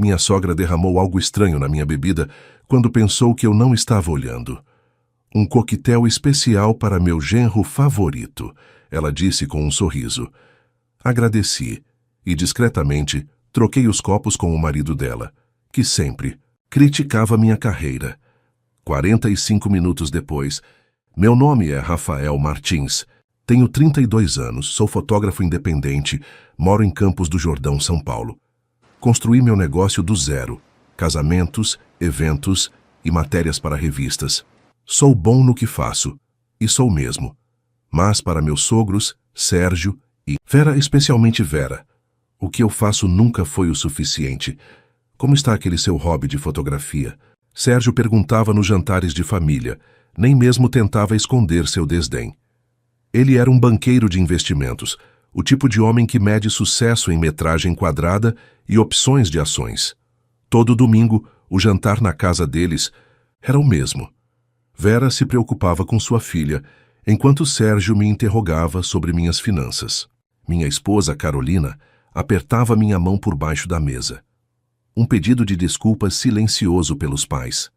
Minha sogra derramou algo estranho na minha bebida quando pensou que eu não estava olhando. Um coquetel especial para meu genro favorito, ela disse com um sorriso. Agradeci e, discretamente, troquei os copos com o marido dela, que sempre criticava minha carreira. 45 minutos depois, meu nome é Rafael Martins, tenho 32 anos, sou fotógrafo independente, moro em Campos do Jordão, São Paulo. Construí meu negócio do zero, casamentos, eventos e matérias para revistas. Sou bom no que faço, e sou mesmo. Mas para meus sogros, Sérgio e Vera, especialmente Vera, o que eu faço nunca foi o suficiente. Como está aquele seu hobby de fotografia? Sérgio perguntava nos jantares de família, nem mesmo tentava esconder seu desdém. Ele era um banqueiro de investimentos, o tipo de homem que mede sucesso em metragem quadrada e opções de ações. Todo domingo, o jantar na casa deles era o mesmo. Vera se preocupava com sua filha, enquanto Sérgio me interrogava sobre minhas finanças. Minha esposa, Carolina, apertava minha mão por baixo da mesa. Um pedido de desculpas silencioso pelos pais.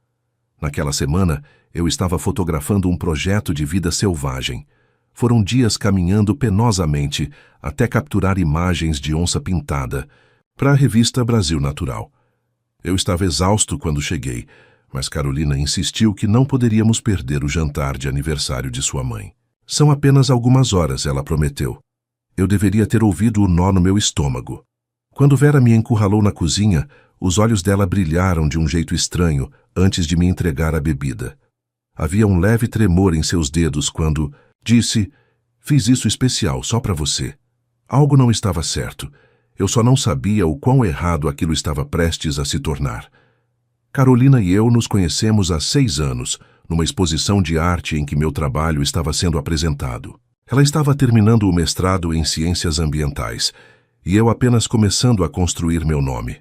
Naquela semana, eu estava fotografando um projeto de vida selvagem. Foram dias caminhando penosamente até capturar imagens de onça pintada para a revista Brasil Natural. Eu estava exausto quando cheguei, mas Carolina insistiu que não poderíamos perder o jantar de aniversário de sua mãe. São apenas algumas horas, ela prometeu. Eu deveria ter ouvido o nó no meu estômago. Quando Vera me encurralou na cozinha, os olhos dela brilharam de um jeito estranho antes de me entregar a bebida. Havia um leve tremor em seus dedos quando disse: "Fiz isso especial só para você." Algo não estava certo. Eu só não sabia o quão errado aquilo estava prestes a se tornar. Carolina e eu nos conhecemos há 6 anos, numa exposição de arte em que meu trabalho estava sendo apresentado. Ela estava terminando o mestrado em Ciências Ambientais, e eu apenas começando a construir meu nome.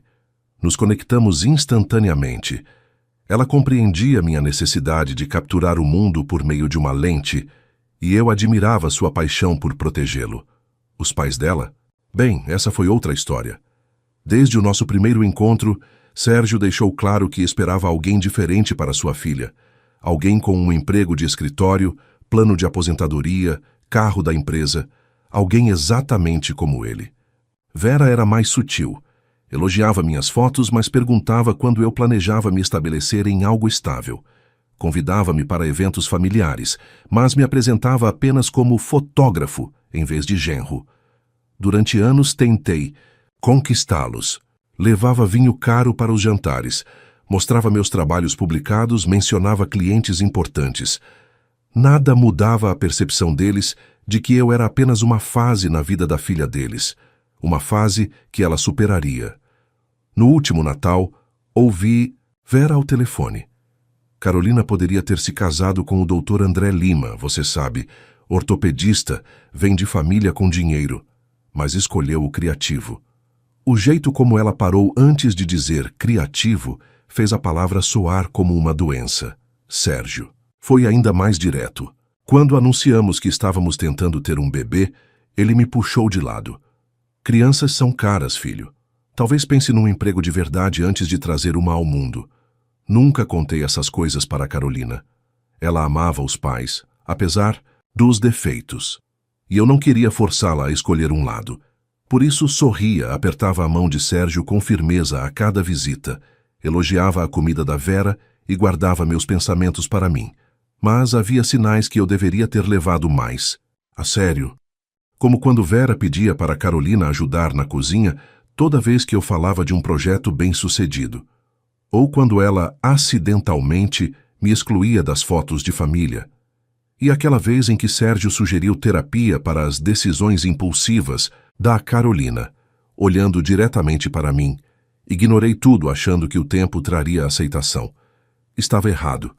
Nos conectamos instantaneamente. Ela compreendia minha necessidade de capturar o mundo por meio de uma lente, e eu admirava sua paixão por protegê-lo. Os pais dela? Bem, essa foi outra história. Desde o nosso primeiro encontro, Sérgio deixou claro que esperava alguém diferente para sua filha. Alguém com um emprego de escritório, plano de aposentadoria, carro da empresa. Alguém exatamente como ele. Vera era mais sutil. Elogiava minhas fotos, mas perguntava quando eu planejava me estabelecer em algo estável. Convidava-me para eventos familiares, mas me apresentava apenas como fotógrafo, em vez de genro. Durante anos tentei conquistá-los. Levava vinho caro para os jantares, mostrava meus trabalhos publicados, mencionava clientes importantes. Nada mudava a percepção deles de que eu era apenas uma fase na vida da filha deles, uma fase que ela superaria. No último Natal, ouvi Vera ao telefone. Carolina poderia ter se casado com o Dr. André Lima, você sabe, ortopedista, vem de família com dinheiro, mas escolheu o criativo. O jeito como ela parou antes de dizer criativo fez a palavra soar como uma doença. Sérgio. Foi ainda mais direto. Quando anunciamos que estávamos tentando ter um bebê, ele me puxou de lado. Crianças são caras, filho. Talvez pense num emprego de verdade antes de trazer uma ao mundo. Nunca contei essas coisas para Carolina. Ela amava os pais, apesar dos defeitos. E eu não queria forçá-la a escolher um lado. Por isso sorria, apertava a mão de Sérgio com firmeza a cada visita, elogiava a comida da Vera e guardava meus pensamentos para mim. Mas havia sinais que eu deveria ter levado mais. A sério. Como quando Vera pedia para Carolina ajudar na cozinha toda vez que eu falava de um projeto bem-sucedido. Ou quando ela, acidentalmente, me excluía das fotos de família. E aquela vez em que Sérgio sugeriu terapia para as decisões impulsivas da Carolina, olhando diretamente para mim. Ignorei tudo achando que o tempo traria aceitação. Estava errado.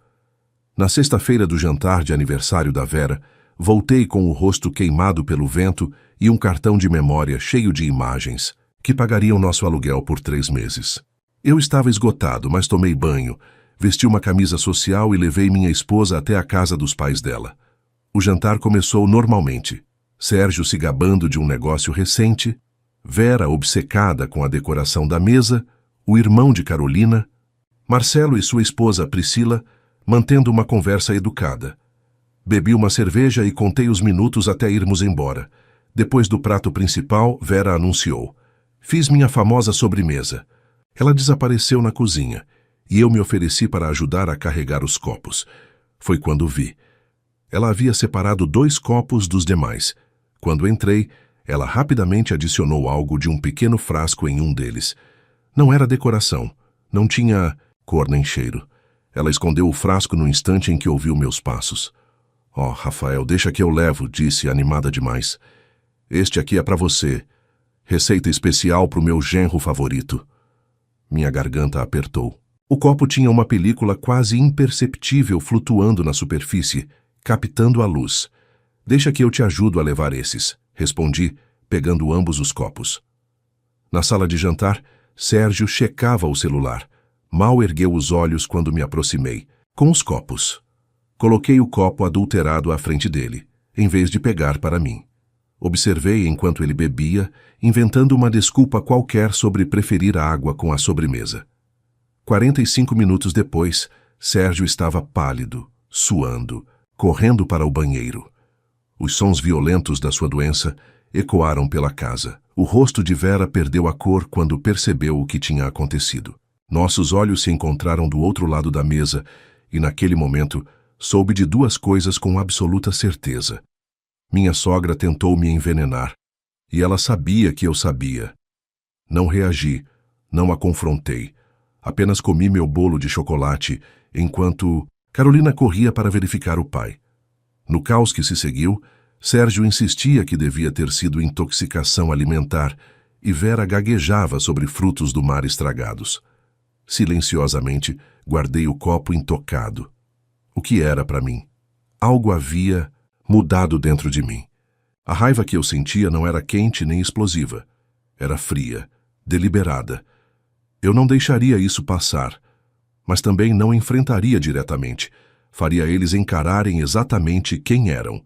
Na sexta-feira do jantar de aniversário da Vera, voltei com o rosto queimado pelo vento e um cartão de memória cheio de imagens, que pagariam nosso aluguel por 3 meses. Eu estava esgotado, mas tomei banho, vesti uma camisa social e levei minha esposa até a casa dos pais dela. O jantar começou normalmente. Sérgio se gabando de um negócio recente, Vera obcecada com a decoração da mesa, o irmão de Carolina, Marcelo e sua esposa Priscila, mantendo uma conversa educada. Bebi uma cerveja e contei os minutos até irmos embora. Depois do prato principal, Vera anunciou: "Fiz minha famosa sobremesa." Ela desapareceu na cozinha e eu me ofereci para ajudar a carregar os copos. Foi quando vi. Ela havia separado 2 copos dos demais. Quando entrei, ela rapidamente adicionou algo de um pequeno frasco em um deles. Não era decoração, não tinha cor nem cheiro. Ela escondeu o frasco no instante em que ouviu meus passos. "Oh, Rafael, deixa que eu levo", disse, animada demais. "Este aqui é para você. Receita especial para o meu genro favorito." Minha garganta apertou. O copo tinha uma película quase imperceptível flutuando na superfície, captando a luz. "Deixa que eu te ajudo a levar esses", respondi, pegando ambos os copos. Na sala de jantar, Sérgio checava o celular. Mal ergueu os olhos quando me aproximei, com os copos. Coloquei o copo adulterado à frente dele, em vez de pegar para mim. Observei enquanto ele bebia, inventando uma desculpa qualquer sobre preferir a água com a sobremesa. 45 minutos depois, Sérgio estava pálido, suando, correndo para o banheiro. Os sons violentos da sua doença ecoaram pela casa. O rosto de Vera perdeu a cor quando percebeu o que tinha acontecido. Nossos olhos se encontraram do outro lado da mesa e, naquele momento, soube de 2 coisas com absoluta certeza. Minha sogra tentou me envenenar, e ela sabia que eu sabia. Não reagi, não a confrontei. Apenas comi meu bolo de chocolate, enquanto Carolina corria para verificar o pai. No caos que se seguiu, Sérgio insistia que devia ter sido intoxicação alimentar, e Vera gaguejava sobre frutos do mar estragados. Silenciosamente, guardei o copo intocado. O que era para mim? Algo havia mudado dentro de mim. A raiva que eu sentia não era quente nem explosiva. Era fria, deliberada. Eu não deixaria isso passar, mas também não enfrentaria diretamente. Faria eles encararem exatamente quem eram.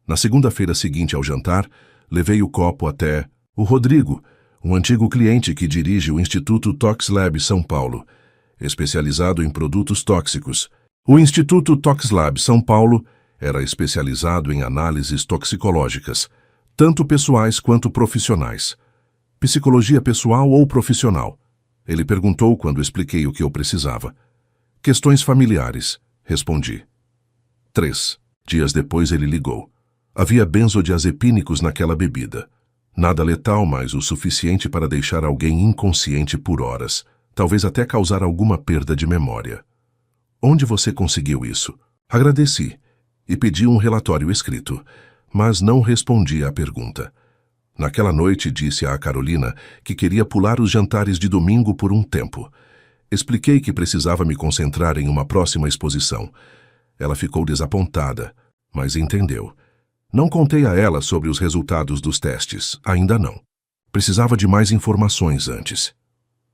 Na segunda-feira seguinte ao jantar, levei o copo até o Rodrigo, um antigo cliente que dirige o Instituto ToxLab São Paulo, especializado em produtos tóxicos. O Instituto ToxLab São Paulo era especializado em análises toxicológicas, tanto pessoais quanto profissionais. Psicologia pessoal ou profissional? Ele perguntou quando expliquei o que eu precisava. Questões familiares, respondi. 3 dias depois ele ligou. Havia benzodiazepínicos naquela bebida. Nada letal, mas o suficiente para deixar alguém inconsciente por horas, talvez até causar alguma perda de memória. "Onde você conseguiu isso?" Agradeci e pedi um relatório escrito, mas não respondi à pergunta. Naquela noite disse à Carolina que queria pular os jantares de domingo por um tempo. Expliquei que precisava me concentrar em uma próxima exposição. Ela ficou desapontada, mas entendeu. Não contei a ela sobre os resultados dos testes, ainda não. Precisava de mais informações antes.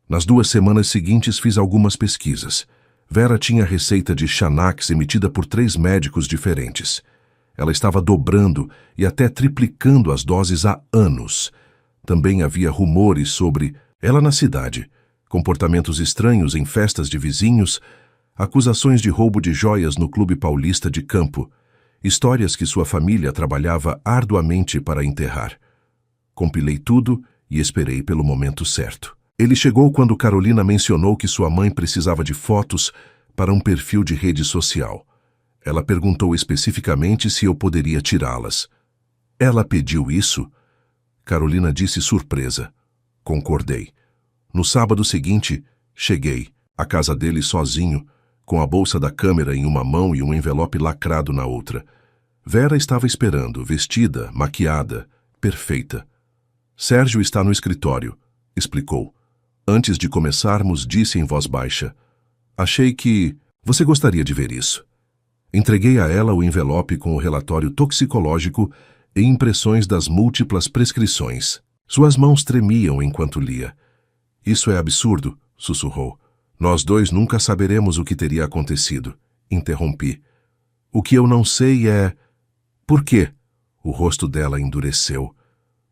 Nas 2 semanas seguintes fiz algumas pesquisas. Vera tinha receita de Xanax emitida por 3 médicos diferentes. Ela estava dobrando e até triplicando as doses há anos. Também havia rumores sobre ela na cidade, comportamentos estranhos em festas de vizinhos, acusações de roubo de joias no Clube Paulista de Campo, histórias que sua família trabalhava arduamente para enterrar. Compilei tudo e esperei pelo momento certo. Ele chegou quando Carolina mencionou que sua mãe precisava de fotos para um perfil de rede social. Ela perguntou especificamente se eu poderia tirá-las. "Ela pediu isso?" Carolina disse surpresa. Concordei. No sábado seguinte, cheguei à casa dele sozinho, com a bolsa da câmera em uma mão e um envelope lacrado na outra. Vera estava esperando, vestida, maquiada, perfeita. "Sérgio está no escritório", explicou. Antes de começarmos, disse em voz baixa: "Achei que você gostaria de ver isso." Entreguei a ela o envelope com o relatório toxicológico e impressões das múltiplas prescrições. Suas mãos tremiam enquanto lia. "Isso é absurdo", sussurrou. "Nós 2 nunca saberemos o que teria acontecido", interrompi. "O que eu não sei é... por quê?" O rosto dela endureceu.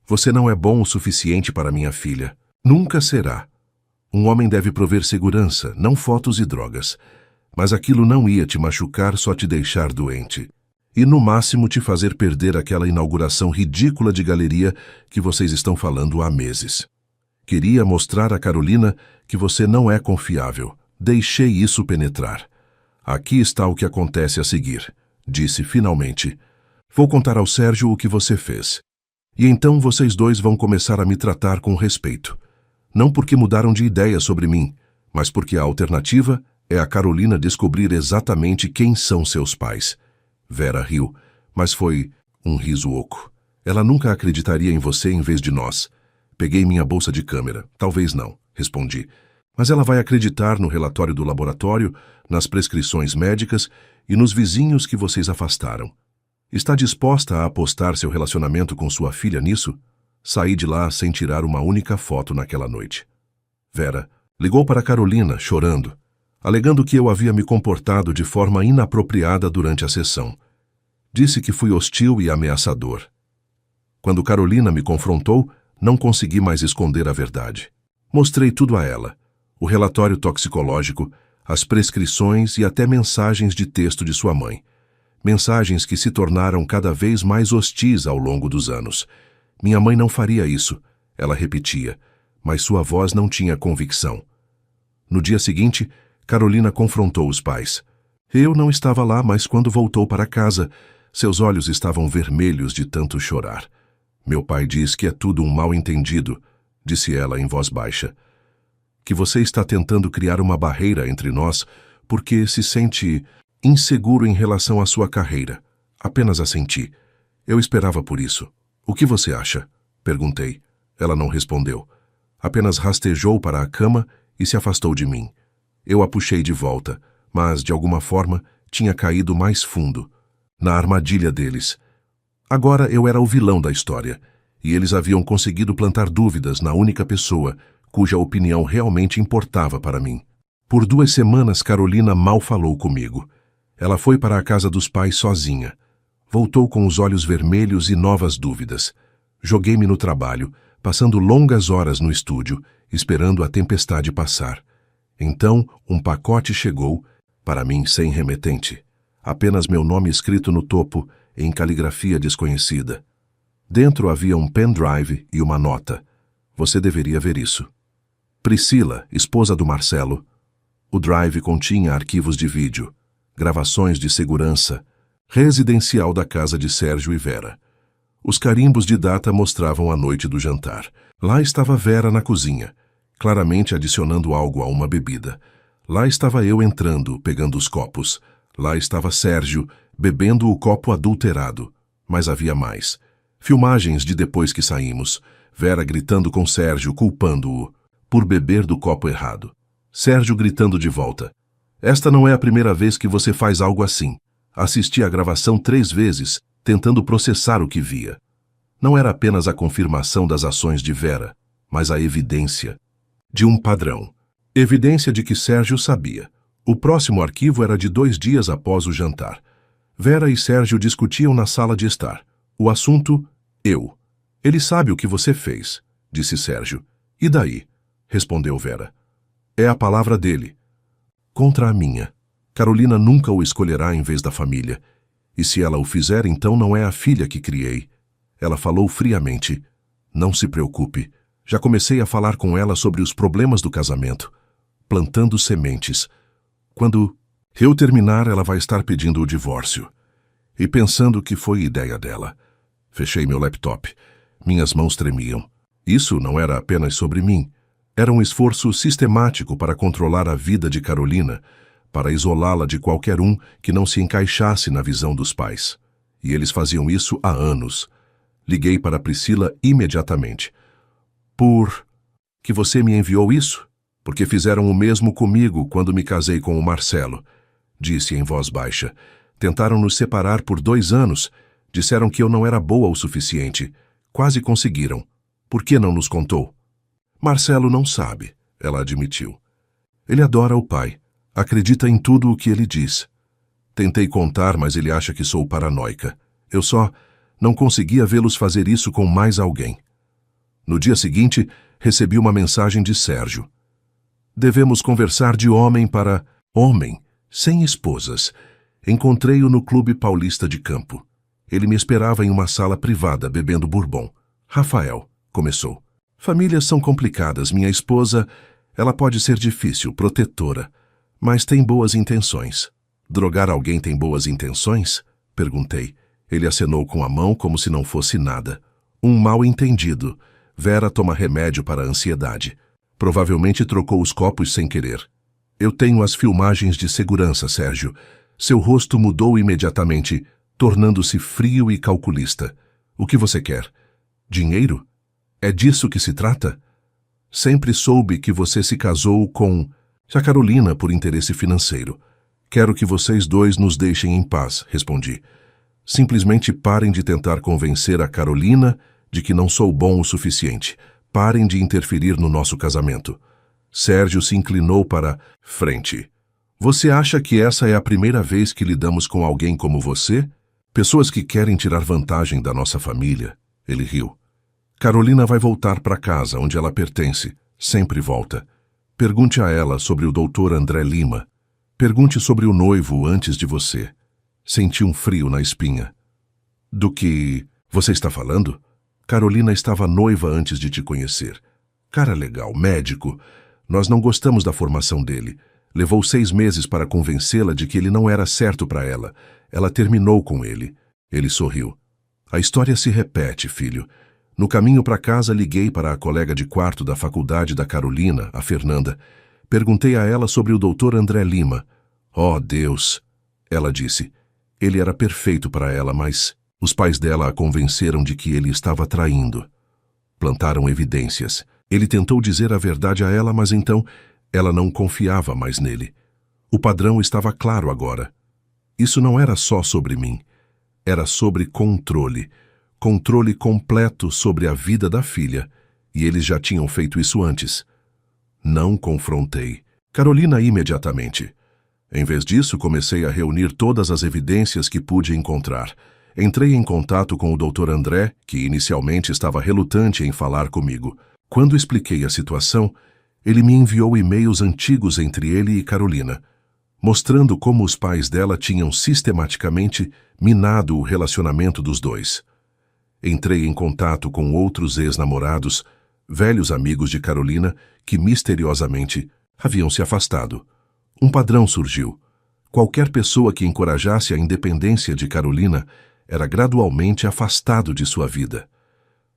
"Você não é bom o suficiente para minha filha. Nunca será." Um homem deve prover segurança, não fotos e drogas. Mas aquilo não ia te machucar, só te deixar doente. E no máximo te fazer perder aquela inauguração ridícula de galeria que vocês estão falando há meses. Queria mostrar a Carolina que você não é confiável. Deixei isso penetrar. Aqui está o que acontece a seguir, disse finalmente. Vou contar ao Sérgio o que você fez. E então vocês dois vão começar a me tratar com respeito. Não porque mudaram de ideia sobre mim, mas porque a alternativa é a Carolina descobrir exatamente quem são seus pais. Vera riu, mas foi um riso oco. Ela nunca acreditaria em você em vez de nós. Peguei minha bolsa de câmera. Talvez não, respondi. Mas ela vai acreditar no relatório do laboratório, nas prescrições médicas e nos vizinhos que vocês afastaram. Está disposta a apostar seu relacionamento com sua filha nisso? Saí de lá sem tirar uma única foto naquela noite. Vera ligou para Carolina, chorando, alegando que eu havia me comportado de forma inapropriada durante a sessão. Disse que fui hostil e ameaçador. Quando Carolina me confrontou, não consegui mais esconder a verdade. Mostrei tudo a ela: o relatório toxicológico, as prescrições e até mensagens de texto de sua mãe. Mensagens que se tornaram cada vez mais hostis ao longo dos anos. Minha mãe não faria isso, ela repetia, mas sua voz não tinha convicção. No dia seguinte, Carolina confrontou os pais. Eu não estava lá, mas quando voltou para casa, seus olhos estavam vermelhos de tanto chorar. Meu pai diz que é tudo um mal-entendido, disse ela em voz baixa. Que você está tentando criar uma barreira entre nós porque se sente inseguro em relação à sua carreira. Apenas assenti. Eu esperava por isso. O que você acha? Perguntei. Ela não respondeu. Apenas rastejou para a cama e se afastou de mim. Eu a puxei de volta, mas, de alguma forma, tinha caído mais fundo, na armadilha deles. Agora eu era o vilão da história, e eles haviam conseguido plantar dúvidas na única pessoa cuja opinião realmente importava para mim. Por 2 semanas, Carolina mal falou comigo. Ela foi para a casa dos pais sozinha. Voltou com os olhos vermelhos e novas dúvidas. Joguei-me no trabalho, passando longas horas no estúdio, esperando a tempestade passar. Então, um pacote chegou, para mim sem remetente. Apenas meu nome escrito no topo, em caligrafia desconhecida. Dentro havia um pendrive e uma nota. Você deveria ver isso. Priscila, esposa do Marcelo. O drive continha arquivos de vídeo, gravações de segurança, residencial da casa de Sérgio e Vera. Os carimbos de data mostravam a noite do jantar. Lá estava Vera na cozinha, claramente adicionando algo a uma bebida. Lá estava eu entrando, pegando os copos. Lá estava Sérgio, bebendo o copo adulterado. Mas havia mais. Filmagens de depois que saímos. Vera gritando com Sérgio, culpando-o por beber do copo errado. Sérgio gritando de volta. Esta não é a primeira vez que você faz algo assim. Assisti a gravação 3 vezes, tentando processar o que via. Não era apenas a confirmação das ações de Vera, mas a evidência de um padrão. Evidência de que Sérgio sabia. O próximo arquivo era de 2 dias após o jantar. Vera e Sérgio discutiam na sala de estar. O assunto, eu. Ele sabe o que você fez, disse Sérgio. E daí? Respondeu Vera. É a palavra dele. Contra a minha. Carolina nunca o escolherá em vez da família. E se ela o fizer, então não é a filha que criei. Ela falou friamente. Não se preocupe. Já comecei a falar com ela sobre os problemas do casamento, plantando sementes. Quando eu terminar, ela vai estar pedindo o divórcio. E pensando que foi ideia dela. Fechei meu laptop. Minhas mãos tremiam. Isso não era apenas sobre mim. Era um esforço sistemático para controlar a vida de Carolina, para isolá-la de qualquer um que não se encaixasse na visão dos pais. E eles faziam isso há anos. Liguei para Priscila imediatamente. Por que você me enviou isso? Porque fizeram o mesmo comigo quando me casei com o Marcelo, disse em voz baixa. Tentaram nos separar por 2 anos. Disseram que eu não era boa o suficiente. Quase conseguiram. Por que não nos contou? Marcelo não sabe, ela admitiu. Ele adora o pai. Acredita em tudo o que ele diz. Tentei contar, mas ele acha que sou paranoica. Eu só não conseguia vê-los fazer isso com mais alguém. No dia seguinte, recebi uma mensagem de Sérgio. Devemos conversar de homem para homem, sem esposas. Encontrei-o no Clube Paulista de Campo. Ele me esperava em uma sala privada, bebendo bourbon. Rafael, começou. Famílias são complicadas. Minha esposa, ela pode ser difícil, protetora, mas tem boas intenções. Drogar alguém tem boas intenções? Perguntei. Ele acenou com a mão como se não fosse nada. Um mal-entendido. Vera toma remédio para a ansiedade. Provavelmente trocou os copos sem querer. Eu tenho as filmagens de segurança, Sérgio. Seu rosto mudou imediatamente, tornando-se frio e calculista. O que você quer? Dinheiro? É disso que se trata? Sempre soube que você se casou com a Carolina por interesse financeiro. Quero que vocês dois nos deixem em paz, respondi. Simplesmente parem de tentar convencer a Carolina de que não sou bom o suficiente. Parem de interferir no nosso casamento. Sérgio se inclinou para frente. Você acha que essa é a primeira vez que lidamos com alguém como você? Pessoas que querem tirar vantagem da nossa família. Ele riu. Carolina vai voltar para casa, onde ela pertence. Sempre volta. Pergunte a ela sobre o Dr. André Lima. Pergunte sobre o noivo antes de você. Senti um frio na espinha. Do que você está falando? Carolina estava noiva antes de te conhecer. Cara legal, médico. Nós não gostamos da formação dele. Levou 6 meses para convencê-la de que ele não era certo para ela. Ela terminou com ele. Ele sorriu. A história se repete, filho. No caminho para casa, liguei para a colega de quarto da faculdade da Carolina, a Fernanda. Perguntei a ela sobre o Dr. André Lima. Oh, Deus! Ela disse. Ele era perfeito para ela, mas os pais dela a convenceram de que ele estava traindo. Plantaram evidências. Ele tentou dizer a verdade a ela, mas então ela não confiava mais nele. O padrão estava claro agora. Isso não era só sobre mim. Era sobre controle. Controle completo sobre a vida da filha. E eles já tinham feito isso antes. Não confrontei. Carolina imediatamente. Em vez disso, comecei a reunir todas as evidências que pude encontrar. Entrei em contato com o Dr. André, que inicialmente estava relutante em falar comigo. Quando expliquei a situação, ele me enviou e-mails antigos entre ele e Carolina, mostrando como os pais dela tinham sistematicamente minado o relacionamento dos dois. Entrei em contato com outros ex-namorados, velhos amigos de Carolina, que misteriosamente haviam se afastado. Um padrão surgiu. Qualquer pessoa que encorajasse a independência de Carolina era gradualmente afastado de sua vida.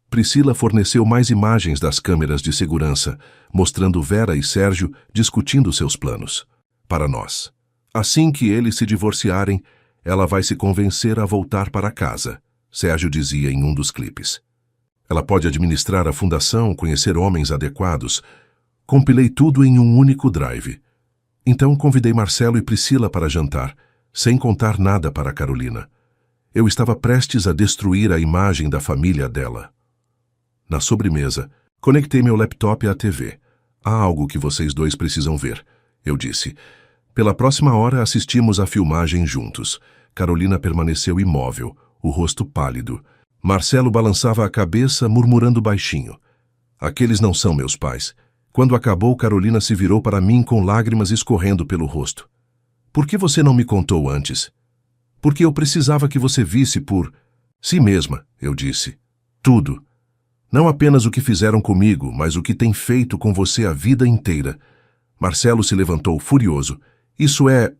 Priscila forneceu mais imagens das câmeras de segurança, mostrando Vera e Sérgio discutindo seus planos. Para nós. Assim que eles se divorciarem, ela vai se convencer a voltar para casa, Sérgio dizia em um dos clipes. Ela pode administrar a fundação, conhecer homens adequados. Compilei tudo em um único drive. Então convidei Marcelo e Priscila para jantar, sem contar nada para Carolina. Eu estava prestes a destruir a imagem da família dela. Na sobremesa, conectei meu laptop à TV. Há algo que vocês dois precisam ver, eu disse. Pela próxima hora assistimos à filmagem juntos. Carolina permaneceu imóvel, o rosto pálido. Marcelo balançava a cabeça, murmurando baixinho. Aqueles não são meus pais. Quando acabou, Carolina se virou para mim com lágrimas escorrendo pelo rosto. Por que você não me contou antes? Porque eu precisava que você visse por si mesma, eu disse. Tudo. Não apenas o que fizeram comigo, mas o que tem feito com você a vida inteira. Marcelo se levantou furioso. Isso é...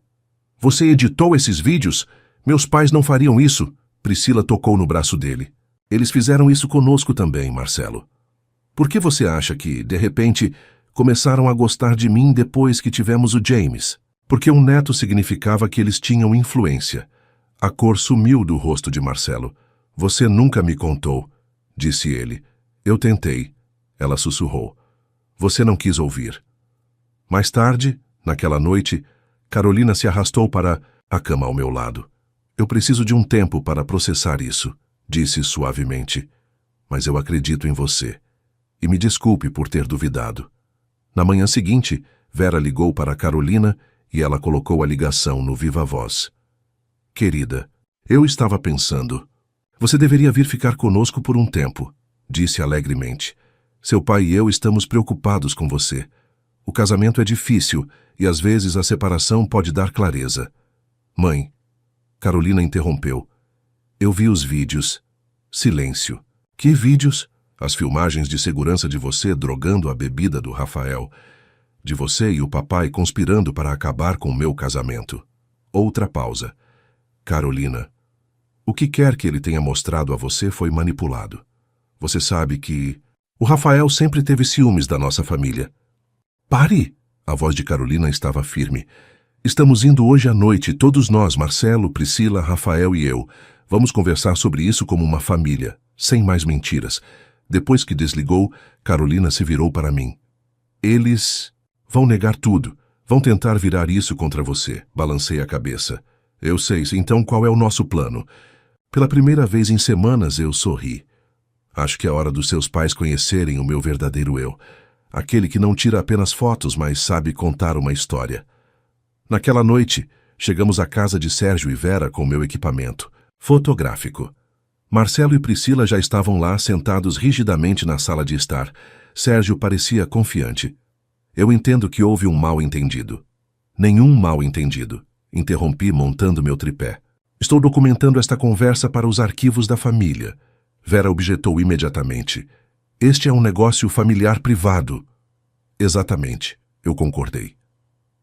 Você editou esses vídeos? Meus pais não fariam isso. Priscila tocou no braço dele. Eles fizeram isso conosco também, Marcelo. Por que você acha que, de repente, começaram a gostar de mim depois que tivemos o James? Porque um neto significava que eles tinham influência. A cor sumiu do rosto de Marcelo. Você nunca me contou, disse ele. Eu tentei. Ela sussurrou. Você não quis ouvir. Mais tarde, naquela noite, Carolina se arrastou para a cama ao meu lado. Eu preciso de um tempo para processar isso, disse suavemente. Mas eu acredito em você. E me desculpe por ter duvidado. Na manhã seguinte, Vera ligou para Carolina e ela colocou a ligação no viva voz. Querida, eu estava pensando. Você deveria vir ficar conosco por um tempo, disse alegremente. Seu pai e eu estamos preocupados com você. O casamento é difícil e às vezes a separação pode dar clareza. Mãe, Carolina interrompeu. Eu vi os vídeos. Silêncio. Que vídeos? As filmagens de segurança de você drogando a bebida do Rafael. De você e o papai conspirando para acabar com o meu casamento. Outra pausa. Carolina, o que quer que ele tenha mostrado a você foi manipulado. Você sabe que... O Rafael sempre teve ciúmes da nossa família. Pare! A voz de Carolina estava firme. Estamos indo hoje à noite, todos nós, Marcelo, Priscila, Rafael e eu. Vamos conversar sobre isso como uma família, sem mais mentiras. Depois que desligou, Carolina se virou para mim. Eles vão negar tudo. Vão tentar virar isso contra você. Balancei a cabeça. Eu sei, então qual é o nosso plano? Pela primeira vez em semanas eu sorri. Acho que é hora dos seus pais conhecerem o meu verdadeiro eu. Aquele que não tira apenas fotos, mas sabe contar uma história. Naquela noite, chegamos à casa de Sérgio e Vera com meu equipamento fotográfico. Marcelo e Priscila já estavam lá sentados rigidamente na sala de estar. Sérgio parecia confiante. Eu entendo que houve um mal-entendido. Nenhum mal-entendido. Interrompi montando meu tripé. Estou documentando esta conversa para os arquivos da família. Vera objetou imediatamente. Este é um negócio familiar privado. Exatamente, eu concordei.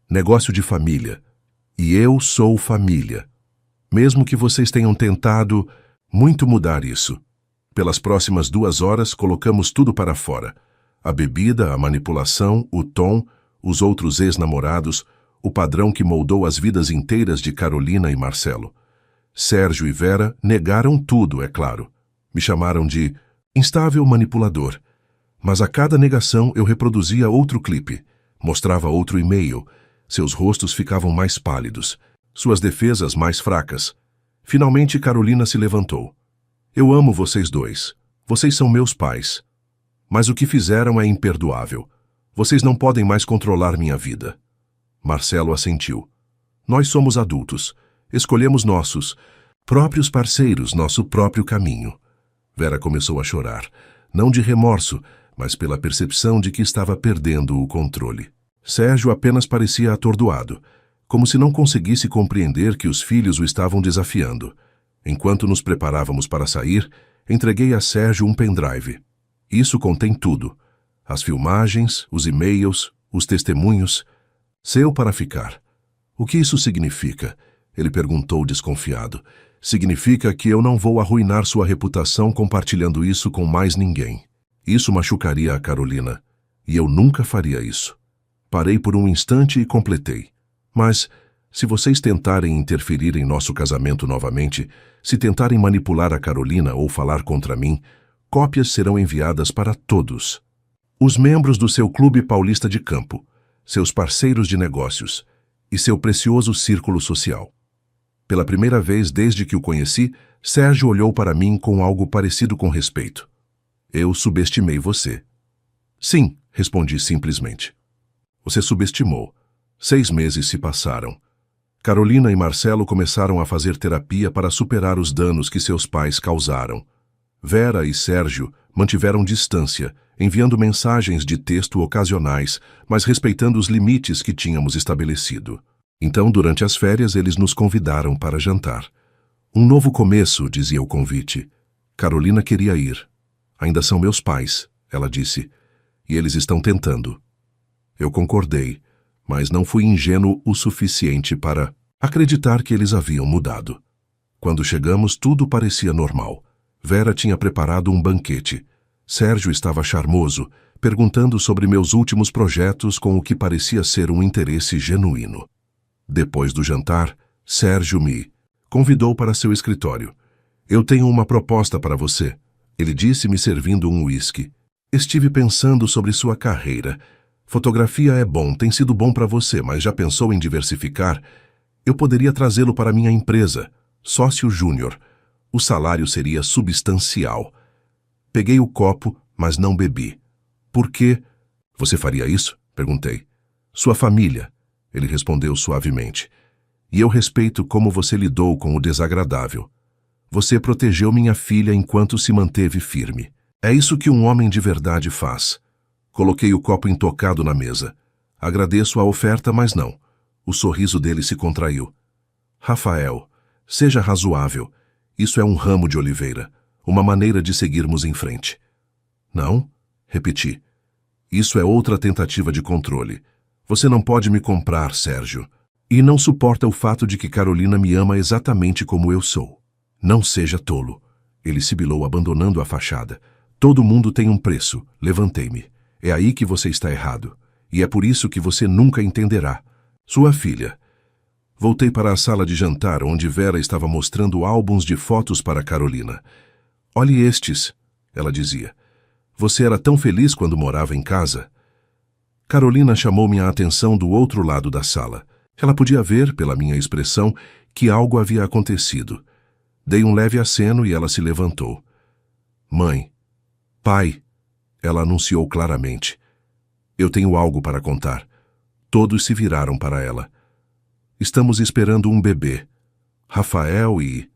Negócio de família. E eu sou família. Mesmo que vocês tenham tentado muito mudar isso. Pelas próximas 2 horas, colocamos tudo para fora. A bebida, a manipulação, o tom, os outros ex-namorados, o padrão que moldou as vidas inteiras de Carolina e Marcelo. Sérgio e Vera negaram tudo, é claro. Me chamaram de instável manipulador. Mas a cada negação eu reproduzia outro clipe, mostrava outro e-mail. Seus rostos ficavam mais pálidos, suas defesas mais fracas. Finalmente Carolina se levantou. Eu amo vocês dois. Vocês são meus pais. Mas o que fizeram é imperdoável. Vocês não podem mais controlar minha vida. Marcelo assentiu. Nós somos adultos. Escolhemos nossos próprios parceiros, nosso próprio caminho. Vera começou a chorar, não de remorso, mas pela percepção de que estava perdendo o controle. Sérgio apenas parecia atordoado, como se não conseguisse compreender que os filhos o estavam desafiando. Enquanto nos preparávamos para sair, entreguei a Sérgio um pendrive. Isso contém tudo. As filmagens, os e-mails, os testemunhos. Seu para ficar. O que isso significa? Ele perguntou desconfiado. Significa que eu não vou arruinar sua reputação compartilhando isso com mais ninguém. Isso machucaria a Carolina. E eu nunca faria isso. Parei por um instante e completei. Mas, se vocês tentarem interferir em nosso casamento novamente, se tentarem manipular a Carolina ou falar contra mim, cópias serão enviadas para todos. Os membros do seu clube paulista de campo, seus parceiros de negócios e seu precioso círculo social. Pela primeira vez desde que o conheci, Sérgio olhou para mim com algo parecido com respeito. Eu subestimei você. Sim, respondi simplesmente. Você subestimou. 6 meses se passaram. Carolina e Marcelo começaram a fazer terapia para superar os danos que seus pais causaram. Vera e Sérgio mantiveram distância, enviando mensagens de texto ocasionais, mas respeitando os limites que tínhamos estabelecido. Então, durante as férias, eles nos convidaram para jantar. Um novo começo, dizia o convite. Carolina queria ir. Ainda são meus pais, ela disse, e eles estão tentando. Eu concordei, mas não fui ingênuo o suficiente para acreditar que eles haviam mudado. Quando chegamos, tudo parecia normal. Vera tinha preparado um banquete. Sérgio estava charmoso, perguntando sobre meus últimos projetos com o que parecia ser um interesse genuíno. Depois do jantar, Sérgio me convidou para seu escritório. Eu tenho uma proposta para você, ele disse me servindo um uísque. Estive pensando sobre sua carreira. Fotografia é bom, tem sido bom para você, mas já pensou em diversificar? Eu poderia trazê-lo para minha empresa, sócio júnior. O salário seria substancial. Peguei o copo, mas não bebi. Por quê? Você faria isso? Perguntei. Sua família. Ele respondeu suavemente. E eu respeito como você lidou com o desagradável. Você protegeu minha filha enquanto se manteve firme. É isso que um homem de verdade faz. Coloquei o copo intocado na mesa. Agradeço a oferta, mas não. O sorriso dele se contraiu. Rafael, seja razoável. Isso é um ramo de oliveira, uma maneira de seguirmos em frente. Não? Repeti. Isso é outra tentativa de controle. Você não pode me comprar, Sérgio. E não suporta o fato de que Carolina me ama exatamente como eu sou. Não seja tolo. Ele sibilou, abandonando a fachada. Todo mundo tem um preço. Levantei-me. É aí que você está errado. E é por isso que você nunca entenderá. Sua filha. Voltei para a sala de jantar, onde Vera estava mostrando álbuns de fotos para Carolina. Olhe estes, ela dizia. Você era tão feliz quando morava em casa. Carolina chamou minha atenção do outro lado da sala. Ela podia ver, pela minha expressão, que algo havia acontecido. Dei um leve aceno e ela se levantou. Mãe, pai, ela anunciou claramente. Eu tenho algo para contar. Todos se viraram para ela. Estamos esperando um bebê. Rafael e...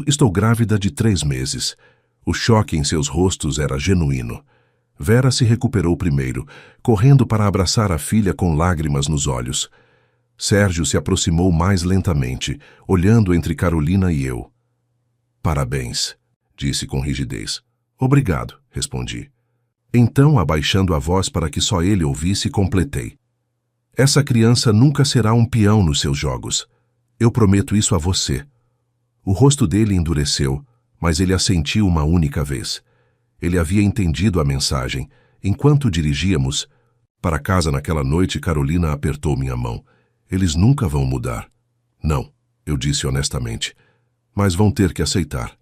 Estou grávida de 3 meses. O choque em seus rostos era genuíno. Vera se recuperou primeiro, correndo para abraçar a filha com lágrimas nos olhos. Sérgio se aproximou mais lentamente, olhando entre Carolina e eu. Parabéns, disse com rigidez. Obrigado, respondi. Então, abaixando a voz para que só ele ouvisse, completei. Essa criança nunca será um peão nos seus jogos. Eu prometo isso a você. O rosto dele endureceu, mas ele assentiu uma única vez. Ele havia entendido a mensagem. Enquanto dirigíamos para casa naquela noite, Carolina apertou minha mão. Eles nunca vão mudar. Não, eu disse honestamente. Mas vão ter que aceitar.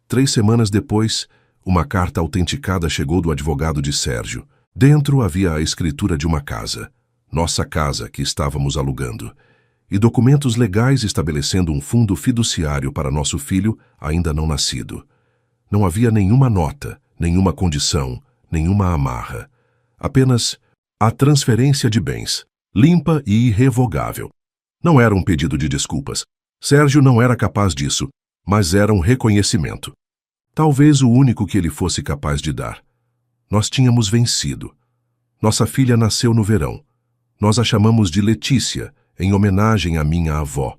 3 semanas depois, uma carta autenticada chegou do advogado de Sérgio. Dentro havia a escritura de uma casa. Nossa casa que estávamos alugando. E documentos legais estabelecendo um fundo fiduciário para nosso filho ainda não nascido. Não havia nenhuma nota, nenhuma condição, nenhuma amarra. Apenas a transferência de bens, limpa e irrevogável. Não era um pedido de desculpas. Sérgio não era capaz disso, mas era um reconhecimento. Talvez o único que ele fosse capaz de dar. Nós tínhamos vencido. Nossa filha nasceu no verão. Nós a chamamos de Letícia, em homenagem à minha avó.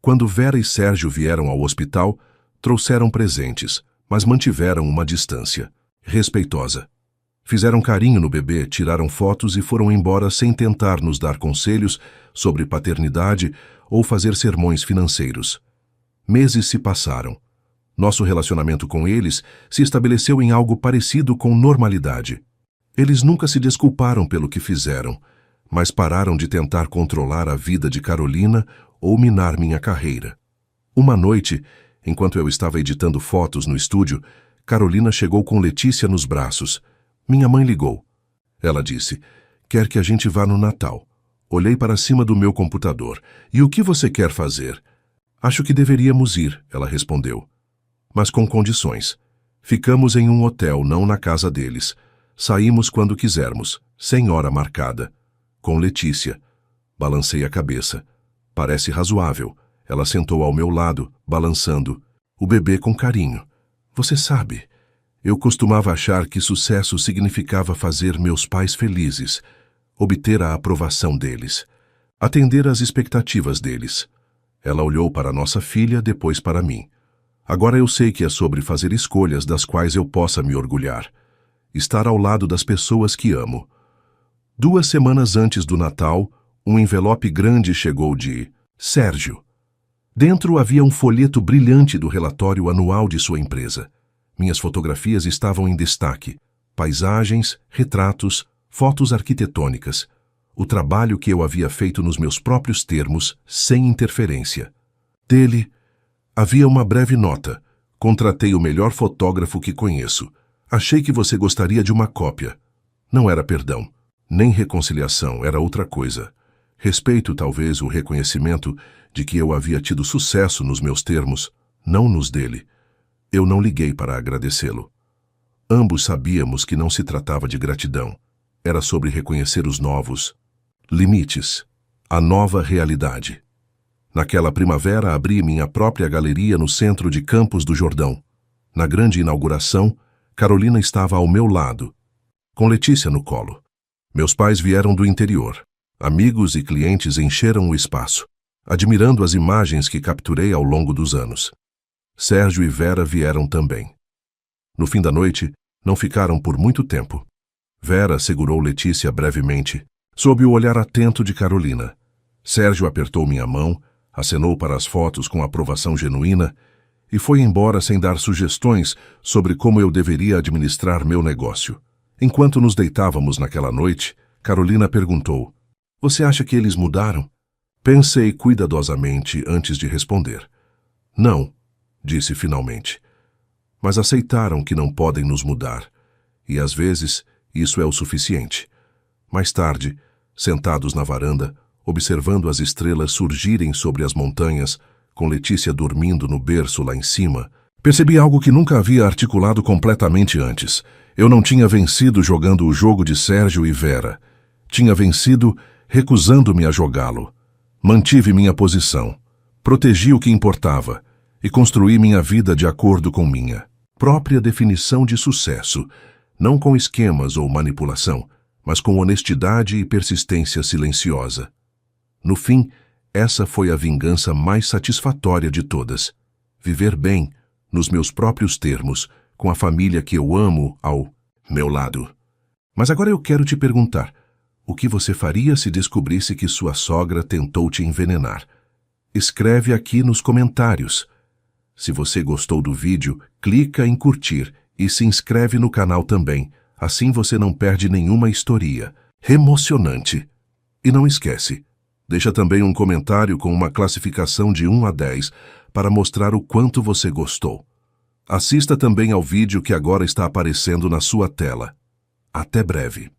Quando Vera e Sérgio vieram ao hospital, trouxeram presentes, mas mantiveram uma distância, respeitosa. Fizeram carinho no bebê, tiraram fotos e foram embora sem tentar nos dar conselhos sobre paternidade ou fazer sermões financeiros. Meses se passaram. Nosso relacionamento com eles se estabeleceu em algo parecido com normalidade. Eles nunca se desculparam pelo que fizeram, mas pararam de tentar controlar a vida de Carolina ou minar minha carreira. Uma noite, enquanto eu estava editando fotos no estúdio, Carolina chegou com Letícia nos braços. Minha mãe ligou. Ela disse, quer que a gente vá no Natal. Olhei para cima do meu computador. E o que você quer fazer? Acho que deveríamos ir, ela respondeu. Mas com condições. Ficamos em um hotel, não na casa deles. Saímos quando quisermos, sem hora marcada. Com Letícia. Balancei a cabeça. Parece razoável. Ela sentou ao meu lado, balançando. O bebê com carinho. Você sabe, eu costumava achar que sucesso significava fazer meus pais felizes, obter a aprovação deles, atender às expectativas deles. Ela olhou para nossa filha, depois para mim. Agora eu sei que é sobre fazer escolhas das quais eu possa me orgulhar. Estar ao lado das pessoas que amo. 2 semanas antes do Natal, um envelope grande chegou de Sérgio. Dentro havia um folheto brilhante do relatório anual de sua empresa. Minhas fotografias estavam em destaque. Paisagens, retratos, fotos arquitetônicas. O trabalho que eu havia feito nos meus próprios termos, sem interferência. Dele, havia uma breve nota. Contratei o melhor fotógrafo que conheço. Achei que você gostaria de uma cópia. Não era perdão, nem reconciliação, era outra coisa. Respeito, talvez, o reconhecimento de que eu havia tido sucesso nos meus termos, não nos dele. Eu não liguei para agradecê-lo. Ambos sabíamos que não se tratava de gratidão. Era sobre reconhecer os novos limites, a nova realidade. Naquela primavera, abri minha própria galeria no centro de Campos do Jordão. Na grande inauguração, Carolina estava ao meu lado, com Letícia no colo. Meus pais vieram do interior. Amigos e clientes encheram o espaço, admirando as imagens que capturei ao longo dos anos. Sérgio e Vera vieram também. No fim da noite, não ficaram por muito tempo. Vera segurou Letícia brevemente, sob o olhar atento de Carolina. Sérgio apertou minha mão, acenou para as fotos com aprovação genuína e foi embora sem dar sugestões sobre como eu deveria administrar meu negócio. Enquanto nos deitávamos naquela noite, Carolina perguntou: "Você acha que eles mudaram?" Pensei cuidadosamente antes de responder. "Não", disse finalmente. "Mas aceitaram que não podem nos mudar. E às vezes isso é o suficiente." Mais tarde, sentados na varanda, observando as estrelas surgirem sobre as montanhas, com Letícia dormindo no berço lá em cima, percebi algo que nunca havia articulado completamente antes. Eu não tinha vencido jogando o jogo de Sérgio e Vera. Tinha vencido recusando-me a jogá-lo. Mantive minha posição, protegi o que importava e construí minha vida de acordo com minha própria definição de sucesso, não com esquemas ou manipulação, mas com honestidade e persistência silenciosa. No fim, essa foi a vingança mais satisfatória de todas. Viver bem, nos meus próprios termos, com a família que eu amo ao meu lado. Mas agora eu quero te perguntar: o que você faria se descobrisse que sua sogra tentou te envenenar? Escreve aqui nos comentários. Se você gostou do vídeo, clica em curtir e se inscreve no canal também. Assim você não perde nenhuma história emocionante. E não esquece, deixa também um comentário com uma classificação de 1 a 10 para mostrar o quanto você gostou. Assista também ao vídeo que agora está aparecendo na sua tela. Até breve.